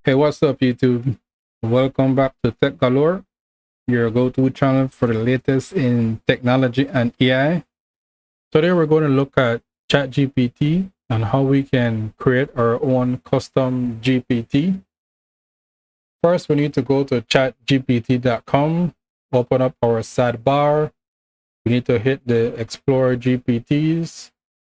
Hey, what's up, YouTube? Welcome back to Tech Galore, your go-to channel for the latest in technology and AI. Today, we're going to look at ChatGPT and how we can create our own custom GPT. First, we need to go to chatgpt.com, open up our sidebar. We need to hit the Explore GPTs,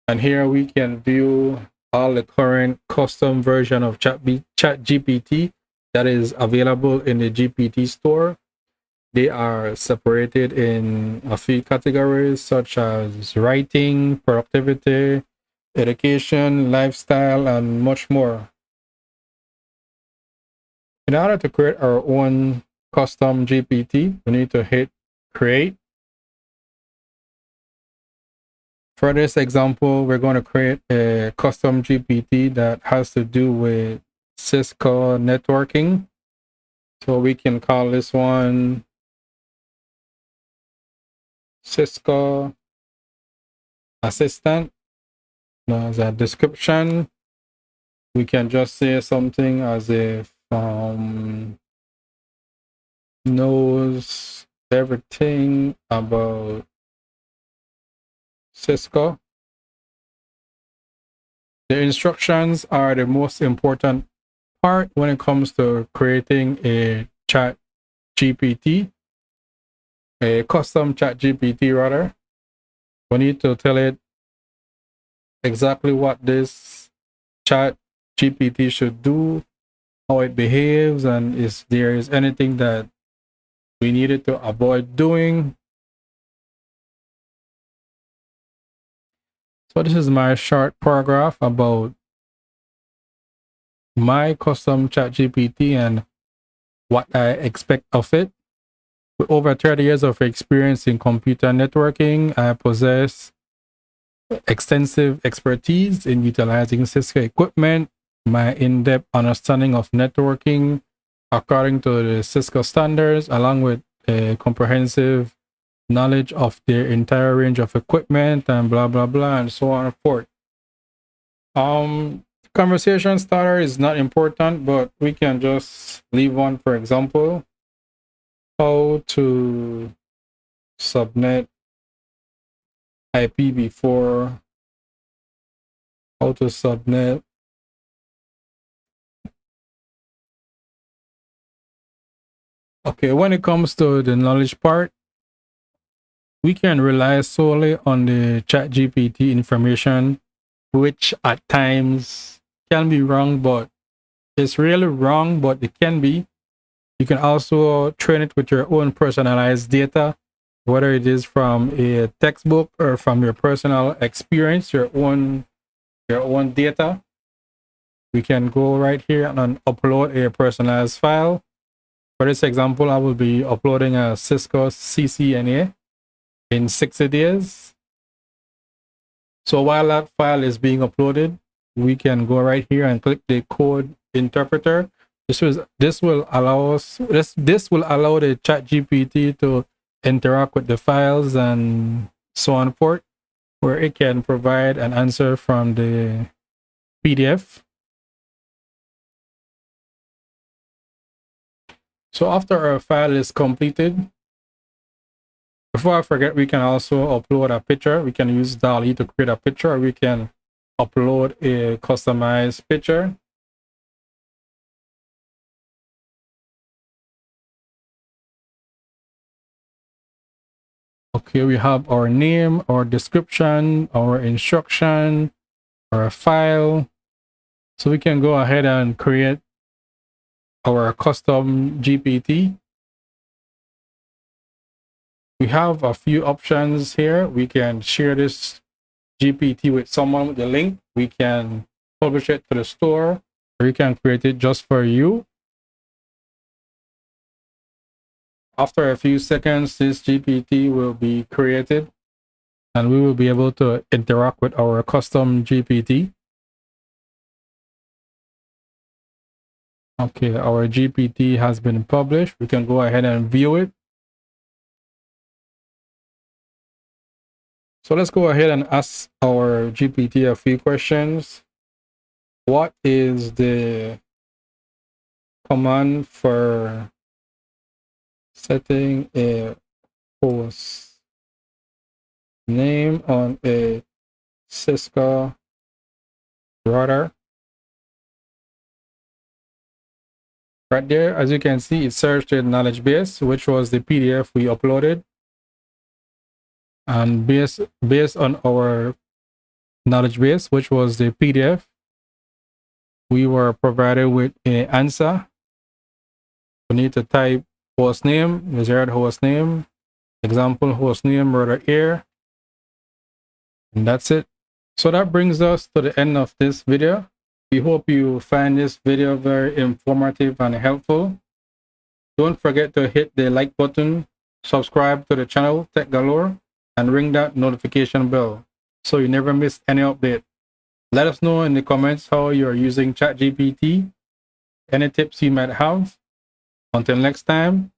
and here we can view all the current custom version of ChatGPT that is available in the GPT store. They are separated in a few categories such as writing, productivity, education, lifestyle, and much more. In order to create our own custom GPT, we need to hit create. For this example, we're going to create a custom GPT that has to do with Cisco networking. So we can call this one Cisco Assistant. Now, as a description, we can just say something as if knows everything about Cisco. The instructions are the most important part when it comes to creating a chat GPT, a custom chat GPT rather. We need to tell it exactly what this chat GPT should do, how it behaves, and if there is anything that we needed to avoid doing. So this is my short paragraph about my custom chat GPT and what I expect of it. With over 30 years of experience in computer networking, I possess extensive expertise in utilizing Cisco equipment. My in-depth understanding of networking according to the Cisco standards, along with a comprehensive knowledge of their entire range of equipment and blah blah blah and so on and forth. Conversation starter is not important, but we can just leave one. For example, how to subnet IPv4, how to subnet. Okay, when it comes to the knowledge part, we can rely solely on the ChatGPT information, which at times can be wrong, but it's really wrong, but it can be. You can also train it with your own personalized data, whether it is from a textbook or from your personal experience, your own data. We can go right here and upload a personalized file. For this example, I will be uploading a Cisco CCNA in 60 days. So while that file is being uploaded, we can go right here and click the code interpreter. This will allow the ChatGPT to interact with the files and so on and forth, where it can provide an answer from the PDF. So after our file is completed, before I forget, we can also upload a picture. We can use DALL-E to create a picture, or we can upload a customized picture. Okay, we have our name, our description, our instruction, our file. So we can go ahead and create our custom GPT. We have a few options here. We can share this GPT with someone with the link. We can publish it to the store, or you can create it just for you. After a few seconds, this GPT will be created and we will be able to interact with our custom GPT. Okay, our GPT has been published. We can go ahead and view it. So let's go ahead and ask our GPT a few questions. What is the command for setting a host name on a Cisco router. Right there, as you can see, it searched the knowledge base, which was the PDF we uploaded. And based on our knowledge base, which was the PDF, we were provided with an answer. We need to type host name, desired host name, example host name, router here, and that's it. So that brings us to the end of this video. We hope you find this video very informative and helpful. Don't forget to hit the like button, subscribe to the channel Tech Galore, and ring that notification bell so you never miss any update. Let us know in the comments how you're using ChatGPT, any tips you might have. Until next time,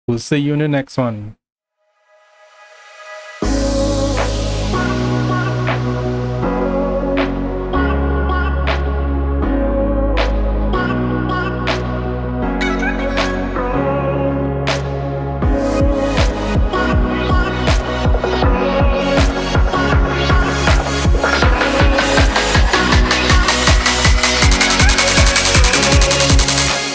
we'll see you in the next one.